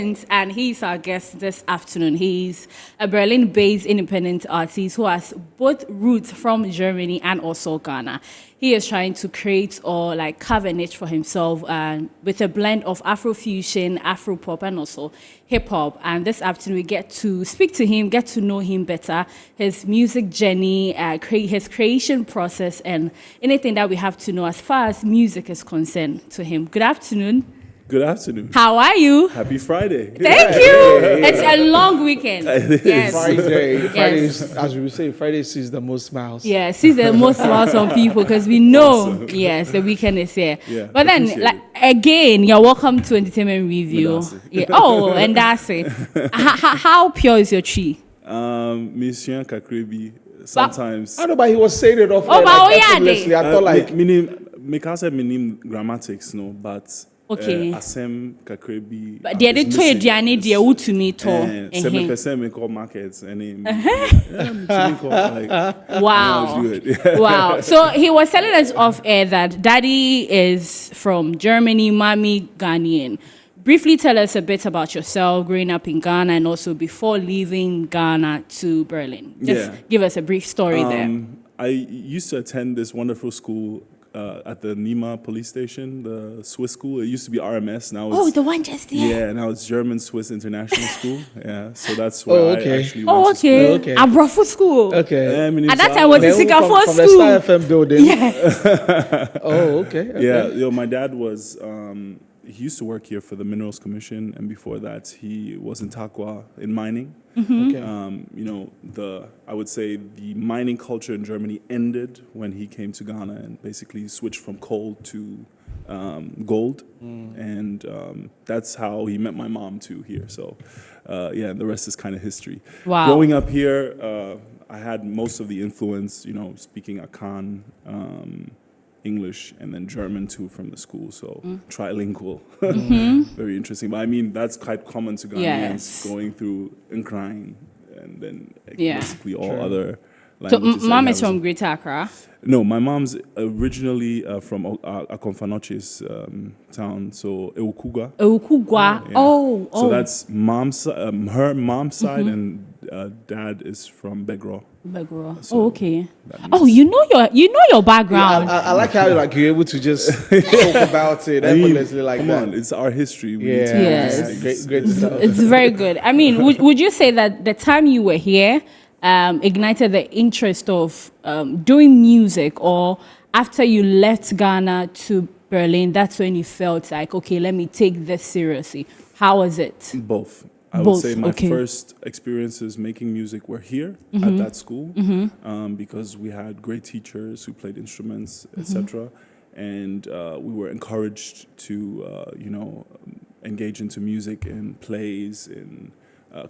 And he's our guest this afternoon. He's a Berlin-based independent artist who has both roots from Germany and also Ghana. He is trying to create or like carve a niche for himself with a blend of Afrofusion, Afropop, and also hip-hop. And this afternoon we get to speak to him, get to know him better, his music journey, his creation process, and anything that we have to know as far as music is concerned to him. Good afternoon. Good afternoon. How are you? Happy Friday. Thank you. It's a long weekend. Yes. Friday is, as we would say, Friday sees the most smiles. Yeah, sees the most smiles on people because we know, yes, the weekend is here. Yeah, but then, like again, you're welcome to Entertainment Review. Yeah. Oh, and that's it. How pure is your tree? Monsieur Kakrebi, sometimes. I know, but he was saying it off. Effortlessly. I thought like. Meaning grammatics, no, but. Okay. Asem Kakrebi. But they did toy Diane, they would to me to. 7% call markets and wow. Wow. So he was telling us off air that daddy is from Germany, mommy Ghanaian. Briefly tell us a bit about yourself growing up in Ghana and also before leaving Ghana to Berlin. Just give us a brief story there. I used to attend this wonderful school at the Nima police station, the Swiss school. It used to be RMS. Now it's, the one just there. Yeah, now it's German Swiss International School. Yeah, so that's where I actually went to school. Okay. Abrofu school. Okay. At that time was the Singapore from school. The Star FM building. Yes. Okay. Yeah, my dad was. He used to work here for the Minerals Commission, and before that, he was in Takwa in mining. Mm-hmm. Okay. I would say the mining culture in Germany ended when he came to Ghana and basically switched from coal to gold, and that's how he met my mom too here. So, the rest is kind of history. Wow. Growing up here, I had most of the influence, speaking Akan. English and then German too from the school, so trilingual. Very interesting. But I mean, that's quite common to Ghanaians going through and crying, and then basically all other languages. So, mom is from Greater Accra? No, my mom's originally from Akonfanoche's town, so Ewukuga. Ewukuga. Yeah. Oh. So that's her mom's side, and dad is from Begro. So okay. Oh, you know your background. Yeah, I like how you're able to just talk about it effortlessly like that. Come on, it's our history. Great stuff. It's very good. I mean, would you say that the time you were here ignited the interest of doing music, or after you left Ghana to Berlin, that's when you felt like, okay, let me take this seriously? How was it? Both. I would say my first experiences making music were here at that school, because we had great teachers who played instruments, etc. And we were encouraged to, engage into music in plays, in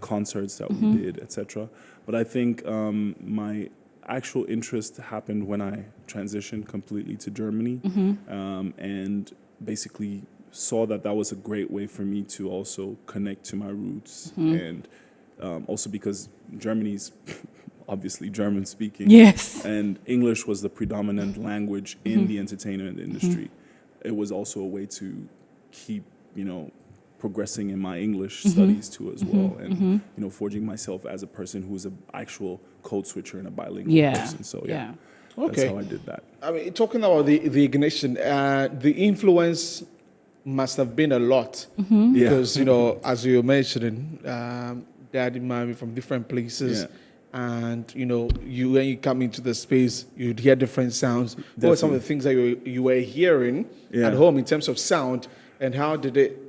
concerts that we did, etc. But I think my actual interest happened when I transitioned completely to Germany, and basically saw that was a great way for me to also connect to my roots, and also because Germany's obviously German speaking, and English was the predominant language in the entertainment industry. It was also a way to keep progressing in my English studies too as well, and forging myself as a person who's an actual code switcher and a bilingual person. So that's how I did that. I mean, talking about the ignition, the influence must have been a lot, because as you were mentioning, dad and mommy from different places, and you when you come into the space, you'd hear different sounds. What were some of the things that you were hearing at home in terms of sound, and how did it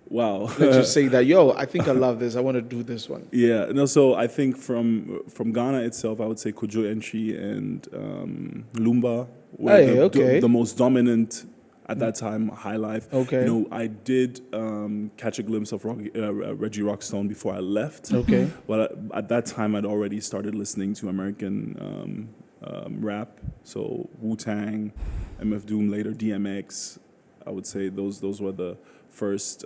let you say that, I think I love this, I want to do this one? So I think from Ghana itself, I would say Kojo Entry and Lumba were the most dominant at that time, high life. Okay. I did catch a glimpse of Reggie Rockstone before I left. Okay. But at that time, I'd already started listening to American rap. So Wu-Tang, MF Doom, later DMX. I would say those were the first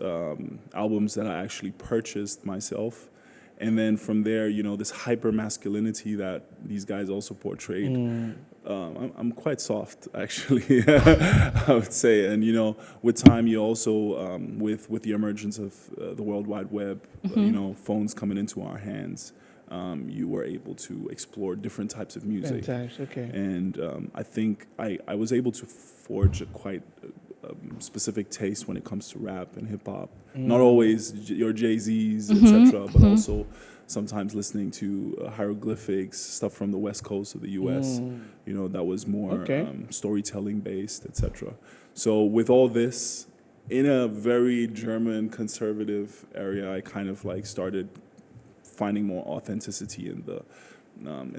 albums that I actually purchased myself. And then from there, this hyper masculinity that these guys also portrayed I'm quite soft, actually. I would say, and with time, you also with the emergence of the World Wide Web, phones coming into our hands, you were able to explore different types of music. Okay. And I think I was able to forge a quite specific taste when it comes to rap and hip hop. Not always your Jay-Z's, etc., but also sometimes listening to hieroglyphics, stuff from the West Coast of the U.S. That was more storytelling based, etc. So with all this, in a very German conservative area, I kind of like started finding more authenticity in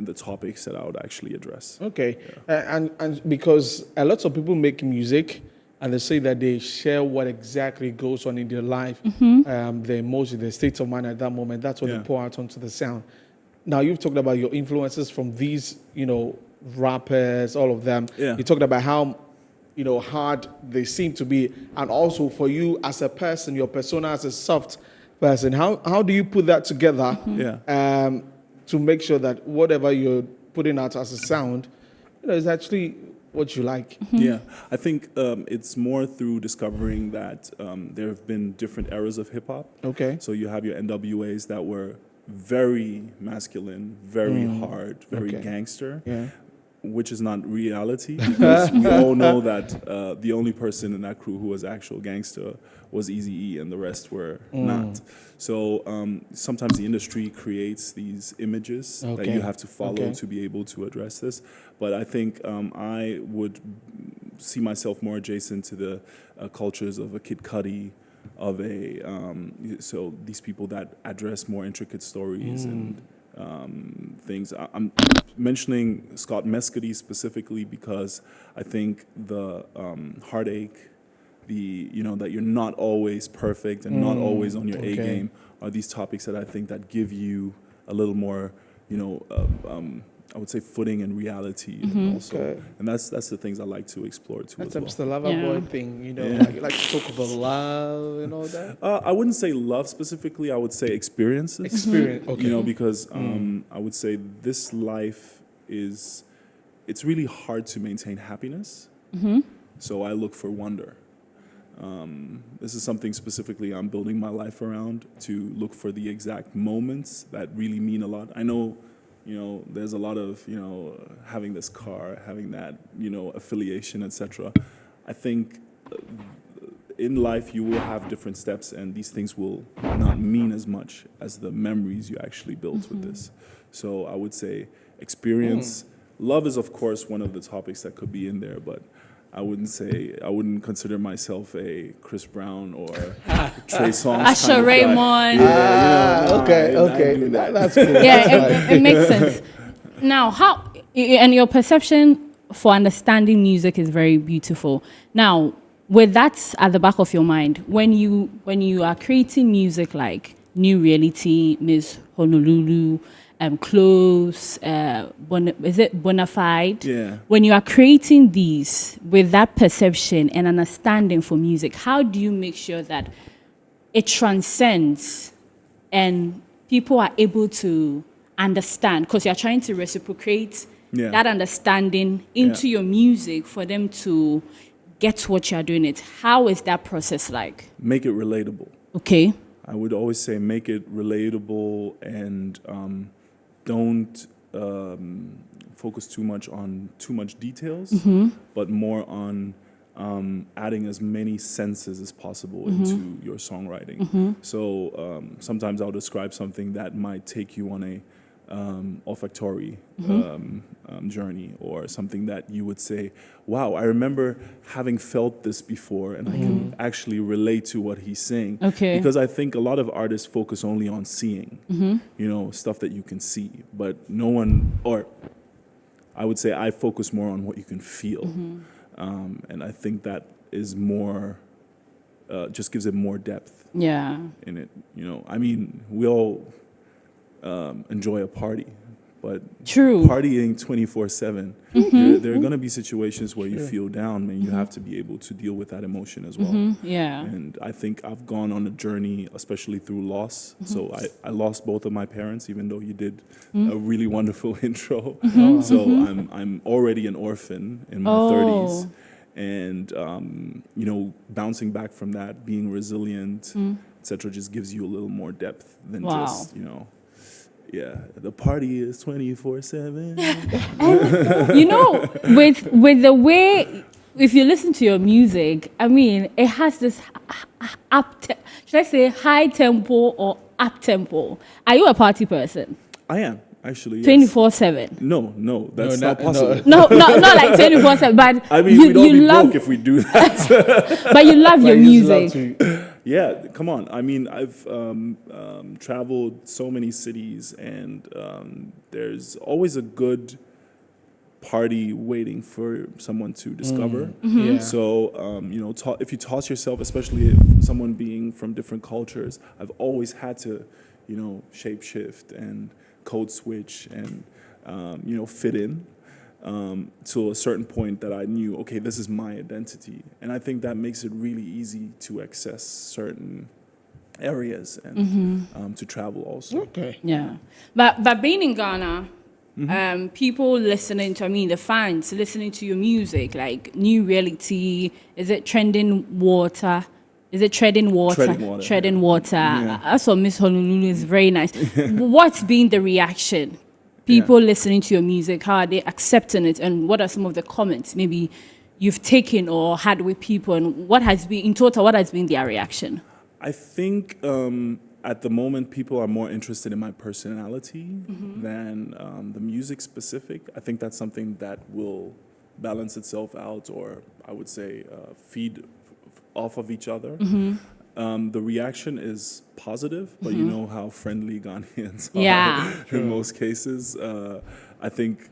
the topics that I would actually address. Okay, and because a lot of people make music, and they say that they share what exactly goes on in their life, their emotions, their state of mind at that moment. That's what they pour out onto the sound. Now, you've talked about your influences from these, rappers, all of them. Yeah. You talked about how, hard they seem to be, and also for you as a person, your persona as a soft person. How do you put that together? To make sure that whatever you're putting out as a sound, is actually what you like. Yeah, I think it's more through discovering that there have been different eras of hip hop. Okay. So you have your NWAs that were very masculine, very hard, very gangster. Yeah. Which is not reality, because we all know that the only person in that crew who was actual gangster was Eazy-E, and the rest were not. So sometimes the industry creates these images that you have to follow to be able to address this. But I think I would see myself more adjacent to the cultures of a Kid Cudi, of a so these people that address more intricate stories and things. I'm mentioning Scott Mescudi specifically because I think the heartache, that you're not always perfect and not always on your A game, are these topics that I think that give you a little more, I would say footing and reality, and also, and that's the things I like to explore too. That's as the well. lover boy thing, like to talk about love and all that. I wouldn't say love specifically. I would say experiences. Experience, okay. Because I would say this life it's really hard to maintain happiness. So I look for wonder. This is something specifically I'm building my life around, to look for the exact moments that really mean a lot. I know, there's a lot of, having this car, having that, affiliation, etc. I think in life you will have different steps, and these things will not mean as much as the memories you actually built with this. So I would say experience. Love is, of course, one of the topics that could be in there, but I wouldn't consider myself a Chris Brown or Trey Songz Asha Raymond. Okay. That's cool. Yeah, it makes sense. Now, and your perception for understanding music is very beautiful. Now, with that at the back of your mind, when you are creating music like New Reality, Miss Honolulu, Close, is it Bonafide? Yeah. When you are creating these with that perception and understanding for music, how do you make sure that it transcends and people are able to understand? Because you're trying to reciprocate that understanding into your music for them to get what you're doing it. How is that process like? Make it relatable. Okay. I would always say make it relatable, and don't focus too much on too much details, but more on adding as many senses as possible into your songwriting. So sometimes I'll describe something that might take you on a olfactory journey, or something that you would say, wow, I remember having felt this before, and I can actually relate to what he's saying. Okay. Because I think a lot of artists focus only on seeing, stuff that you can see, but no one, or I would say I focus more on what you can feel. And I think that is more, just gives it more depth in it. I mean, we all enjoy a party. but True. partying 24/7, there are going to be situations where you feel down, and you have to be able to deal with that emotion as well. Yeah. And I think I've gone on a journey, especially through loss. So I lost both of my parents, even though you did a really wonderful intro. So I'm already an orphan in my 30s. And, you know, bouncing back from that, being resilient, etc., just gives you a little more depth than just, you know, the party is 24/7. And, you know, with the way, if you listen to your music, I mean, it has this should I say high tempo or up tempo? Are you a party person? I am. Actually, yes. 24/7. No, that's not possible. No, not like 24/7. But I mean, we'd all be broke if we do that. But you love your music. Yeah, come on. I mean, I've traveled so many cities, and there's always a good party waiting for someone to discover. So, you know, if you toss yourself, especially if someone being from different cultures, I've always had to, you know, shape shift and code switch and, you know, fit in to a certain point that I knew, okay, this is my identity. And I think that makes it really easy to access certain areas and to travel also. Okay. Yeah. But being in Ghana, people listening to, I mean, the fans listening to your music, like New Reality, is it Trending Water? Is it Treading Water? Treading Water. Yeah. I saw Miss Honolulu is very nice. What's been the reaction? People listening to your music, how are they accepting it? And what are some of the comments maybe you've taken or had with people? And what has been, in total, what has been their reaction? I think at the moment, people are more interested in my personality than the music specific. I think that's something that will balance itself out, or I would say feed off of each other. The reaction is positive, but you know how friendly Ghanaians are in most cases. I think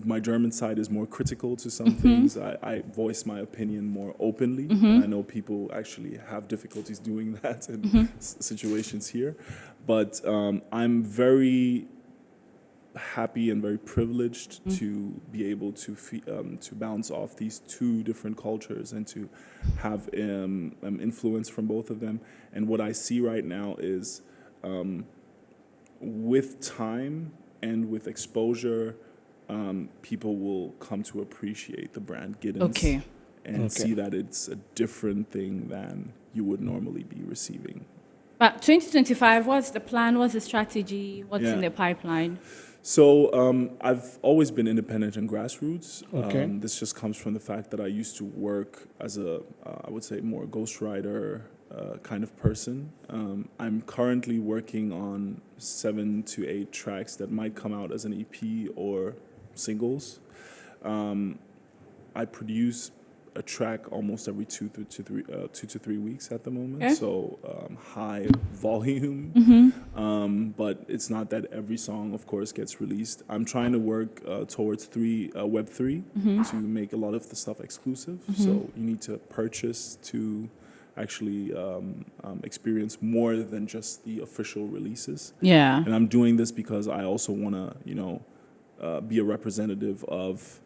my German side is more critical to some things. I voice my opinion more openly. I know people actually have difficulties doing that in situations here. But I'm very happy and very privileged to be able to bounce off these two different cultures and to have influence from both of them. And what I see right now is with time and with exposure, people will come to appreciate the brand Giddens and see that it's a different thing than you would normally be receiving. But 2025, what's the plan? What's the strategy? What's in the pipeline? So I've always been independent and grassroots. Okay. This just comes from the fact that I used to work as a, I would say, more ghostwriter kind of person. I'm currently working on 7 to 8 tracks that might come out as an EP or singles. I produce a track almost every 2 to 3 weeks at the moment. So high volume, but it's not that every song, of course, gets released. I'm trying to work towards Web3 to make a lot of the stuff exclusive. So you need to purchase to actually experience more than just the official releases. Yeah. And I'm doing this because I also want to, you know, be a representative of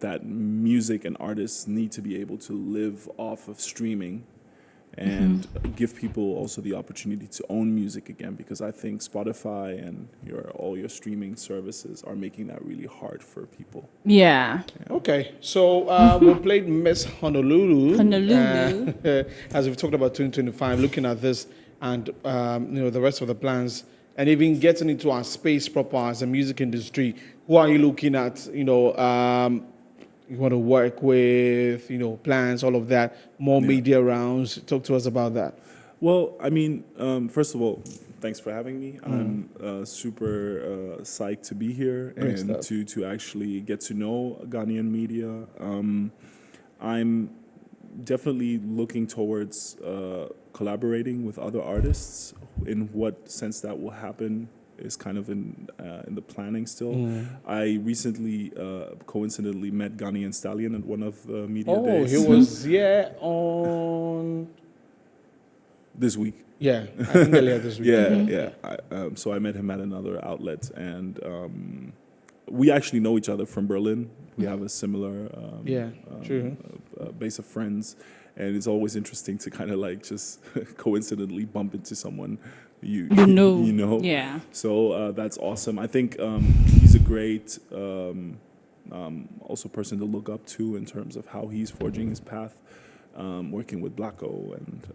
that music and artists need to be able to live off of streaming and give people also the opportunity to own music again, because I think Spotify and all your streaming services are making that really hard for people. Yeah. Okay, so we played Miss Honolulu. As we've talked about 2025, looking at this and you know, the rest of the plans, and even getting into our space proper as a music industry. Who are you looking at? You know, you want to work with, you know, plans, all of that, more media rounds. Talk to us about that. Well, I mean, first of all, thanks for having me. I'm super psyched to be here and to actually get to know Ghanaian media. I'm definitely looking towards collaborating with other artists. In what sense that will happen is kind of in the planning still. I recently, coincidentally, met Ghanaian Stallion at one of the media days. Oh, he was on this week. Yeah, I think earlier this week. Yeah. So I met him at another outlet, and we actually know each other from Berlin. We have a similar base of friends, and it's always interesting to kind of like just coincidentally bump into someone you know. Yeah. So that's awesome. I think he's a great also person to look up to in terms of how he's forging his path, working with Blacko and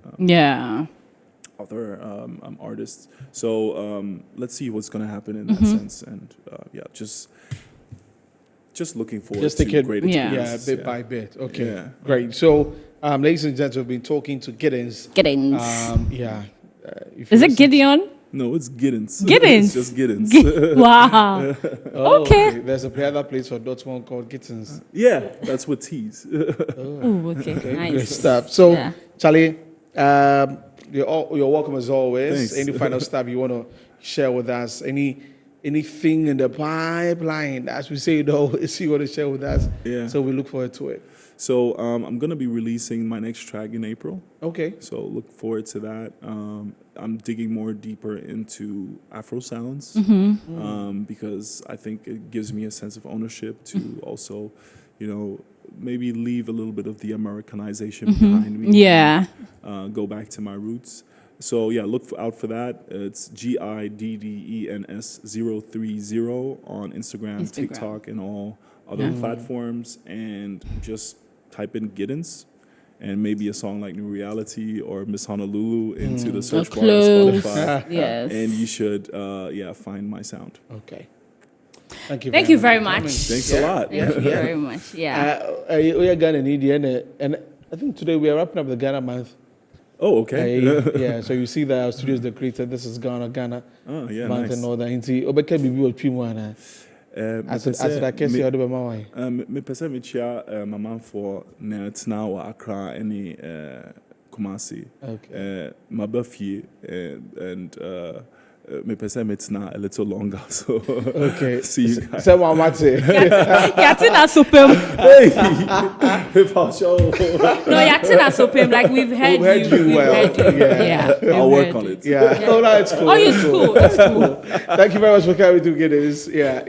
other artists. So let's see what's going to happen in that sense, and just looking forward to great experiences. Bit by bit. Okay, great. So, ladies and gentlemen, we've been talking to Giddens. Is it Gideon? No, it's Giddens. Giddens? It's just Giddens. Wow. Okay. There's a other place for Dortmund called Giddens. Yeah, that's with T's. Okay. Nice. Great stuff. So, Charlie, you're welcome as always. Thanks. Any final stuff you want to share with us? Anything in the pipeline, as we say, is you want to share with us? Yeah. So we look forward to it. So I'm going to be releasing my next track in April. Okay. So look forward to that. I'm digging more deeper into Afro sounds because I think it gives me a sense of ownership to also, maybe leave a little bit of the Americanization behind me. Yeah. Go back to my roots. So look out for that. It's Giddens 030 on Instagram, TikTok, and all other platforms, and just type in Giddens, and maybe a song like New Reality or Miss Honolulu into the search bar of Spotify. Yes. And you should find my sound. Okay. Thank you. Thank you very much. Thanks a lot. Thank you very much. Yeah. We are Ghana in India, and I think today we are wrapping up the Ghana month. Oh, okay. So you see that our studio is decorated. This is Ghana Oh, yeah, month nice. and all that. Into Obeka Bibi or Chimwana. As I can see, I'll me pese me chia mama for na tina wa Accra any Kumasi. Okay. My birthday and me pese me tina a little longer. So Okay. see you guys. Say what I'm saying. Yatina Sopem. Hey, if I'll show. No, Yatina Sopem. Like we've heard you. We've heard you well. Yeah. I'll work on it. Yeah. Oh, no, it's cool. Oh, it's cool. It's cool. Thank you very much for coming to Giddens. Yeah.